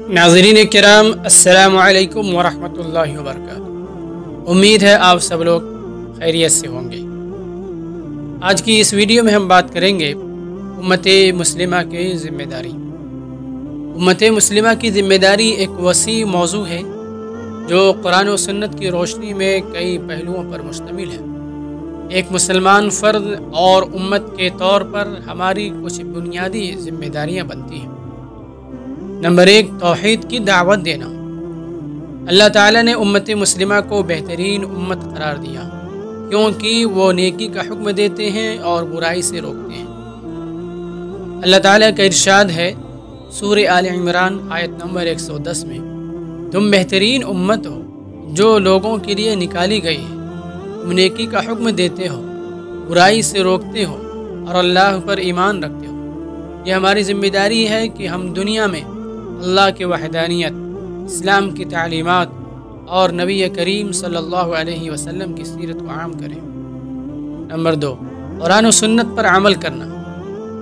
नाज़रीन किराम, अस्सलामु अलैकुम वरहमतुल्लाहि वबरकातुहू। उम्मीद है आप सब लोग खैरियत से होंगे। आज की इस वीडियो में हम बात करेंगे उम्मत मुस्लिमा की ज़िम्मेदारी। उम्मत मुस्लिमा की ज़िम्मेदारी एक वसी मौजू है जो कुरान और सुन्नत की रोशनी में कई पहलुओं पर मुश्तमिल है। एक मुसलमान फ़र्द और उम्मत के तौर पर हमारी कुछ बुनियादी ज़िम्मेदारियाँ बनती हैं। नंबर 1, तौहीद की दावत देना। अल्लाह ताला ने उम्मत मुस्लिमा को बेहतरीन उम्मत करार दिया क्योंकि वो नेकी का हुक्म देते हैं और बुराई से रोकते हैं। अल्लाह ताला का इरशाद है सूरह आल इमरान आयत नंबर 110 में, तुम बेहतरीन उम्मत हो जो लोगों के लिए निकाली गई है। तुम नेकी का हुक्म देते हो, बुराई से रोकते हो और अल्लाह पर ईमान रखते हो। ये हमारी ज़िम्मेदारी है कि हम दुनिया में अल्लाह की वहदानियत, इस्लाम की तालीमात और नबी करीम सल्लल्लाहु अलैहि वसल्लम की सीरत को आम करें। नंबर 2, कुरान और सुन्नत पर अमल करना।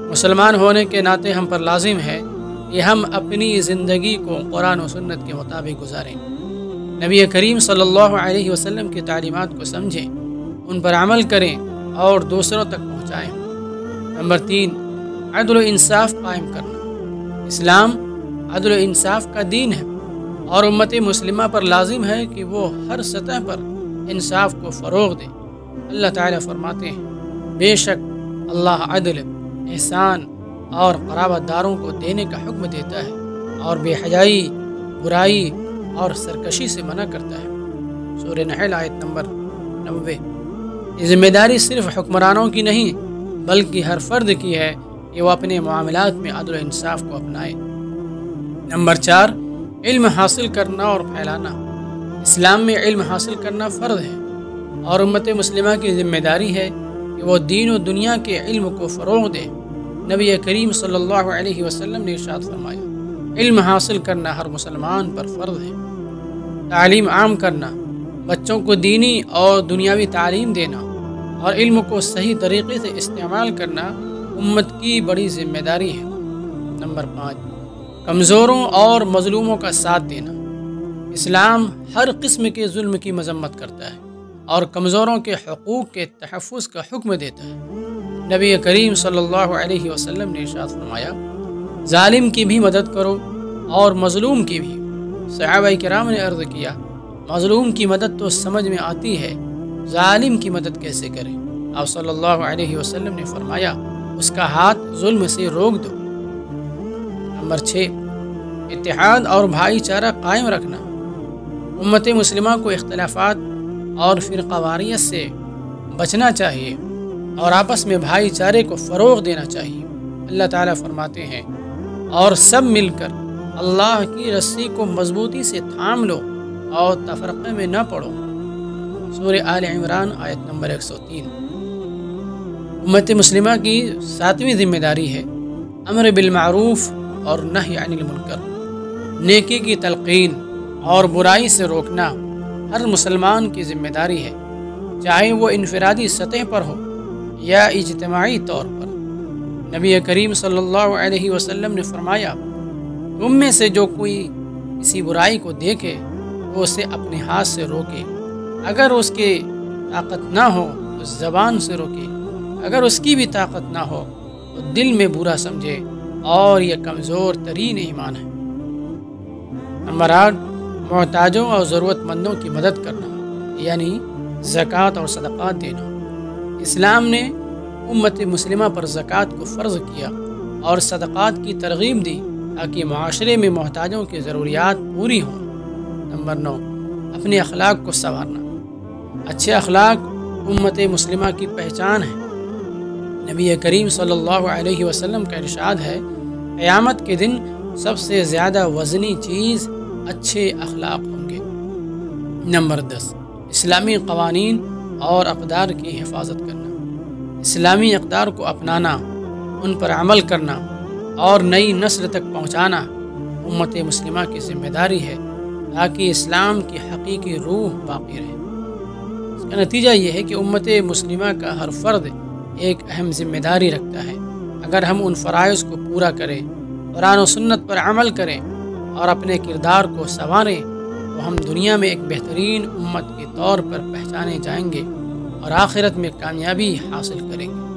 मुसलमान होने के नाते हम पर लाजिम है कि हम अपनी ज़िंदगी को कुरान और सुन्नत के मुताबिक गुजारें, नबी करीम सल्लल्लाहु अलैहि वसल्लम की तालीमात को समझें, उन पर अमल करें और दूसरों तक पहुँचाएँ। नंबर 3, अदल व इंसाफ कायम करना। इस्लाम अदल व इंसाफ का दीन है और उम्मत मुस्लिमा पर लाजिम है कि वो हर सतह पर इंसाफ को फ़रोग़ दे। अल्लाह ताला फरमाते हैं, बेशक अल्लाह अदल, एहसान और क़राबातदारों को देने का हुक्म देता है और बेहयाई, बुराई और सरकशी से मना करता है। सूरह नहल आयत नंबर 90। ये ज़िम्मेदारी सिर्फ़ हुक्मरानों की नहीं बल्कि हर फ़र्द की है कि वो अपने मामलात में अदल व इंसाफ को अपनाए। नंबर 4, इल्म हासिल करना और फैलाना। इस्लाम में इल्म हासिल करना फ़र्ज है और उम्मत मुस्लिमा की ज़िम्मेदारी है कि वो दीन और दुनिया के इल्म को फ़रोग़ दे। नबी करीम सल्लल्लाहु अलैहि वसल्लम ने इरशाद फरमाया, इल्म हासिल करना हर मुसलमान पर फ़र्ज है। तालीम आम करना, बच्चों को दीनी और दुनियावी तालीम देना और इल्म को सही तरीक़े से इस्तेमाल करना उम्मत की बड़ी ज़िम्मेदारी है। नंबर 5, कमज़ोरों और मज़लूमों का साथ देना। इस्लाम हर किस्म के जुल्म की मजम्मत करता है और कमज़ोरों के हकूक़ के तहफ़्फ़ुज़ का हुक्म देता है। नबी करीम सल्लल्लाहु अलैहि वसल्लम ने इरशाद फरमाया, ज़ालिम की भी मदद करो और मज़लूम की भी। सहाबाए किराम ने अर्ज़ किया, मज़लूम की मदद तो समझ में आती है, ज़ालिम की मदद कैसे करें? आप सल्लल्लाहु अलैहि वसल्लम ने फरमाया, उसका हाथ जुल्म से रोक दो। नंबर 6, इत्तेहाद और भाईचारा कायम रखना। उम्मत मुस्लिमा को इख्तिलाफात और फ़िरक़ावारियत से बचना चाहिए और आपस में भाईचारे को फ़रोग़ देना चाहिए। अल्लाह ताला फरमाते हैं, और सब मिलकर अल्लाह की रस्सी को मजबूती से थाम लो और तफ़रक़े में न पड़ो। सूरह आल इमरान आयत नंबर 103। उम्मत मुस्लिमा की 7वीं ज़िम्मेदारी है अम्र बिल मारूफ़ और नही अनिल मुनकर। नेकी की तलक़ीन और बुराई से रोकना हर मुसलमान की ज़िम्मेदारी है, चाहे वो इनफरादी सतह पर हो या इज्तिमाई तौर पर। नबी करीम सल्लल्लाहु अलैहि वसल्लम ने फरमाया, तुम में से जो कोई किसी बुराई को देखे तो उसे अपने हाथ से रोके, अगर उसके ताकत ना हो तो ज़बान से रोके, अगर उसकी भी ताकत ना हो तो दिल में बुरा समझे, और यह कमज़ोर तरीन ईमान है। नंबर 8, मोहताजों और ज़रूरतमंदों की मदद करना, यानी ज़कात और सदक़ात देना। इस्लाम ने उम्मत मुस्लिमा पर ज़कात को फ़र्ज़ किया और सदक़ात की तरग़ीब दी ताकि माशरे में मोहताजों की ज़रूरियात पूरी हों। नंबर 9, अपने अखलाक को संवारना। अच्छे अखलाक उम्मत मुस्लिमा की पहचान है। नबी करीम सल्लल्लाहु अलैहि वसल्लम का इरशाद है, क़यामत के दिन सबसे ज़्यादा वज़नी चीज़ अच्छे अखलाक होंगे। नंबर 10, इस्लामी क़वानीन और अक़दार की हिफाजत करना। इस्लामी अक़दार को अपनाना, उन पर अमल करना और नई नस्ल तक पहुँचाना उम्मत मुस्लिमा की ज़िम्मेदारी है ताकि इस्लाम की हकीकी रूह बाक़ी रहे। इसका नतीजा ये है कि उम्मत मुस्लिमा का हर फ़र्द एक अहम ज़िम्मेदारी रखता है। अगर हम उन फ़राइज़ को पूरा करें, कुरान और सुन्नत पर अमल करें اور اپنے کردار کو سنواریں تو ہم دنیا میں ایک بہترین امت کے طور پر پہچانے جائیں گے اور آخرت میں کامیابی حاصل کریں گے۔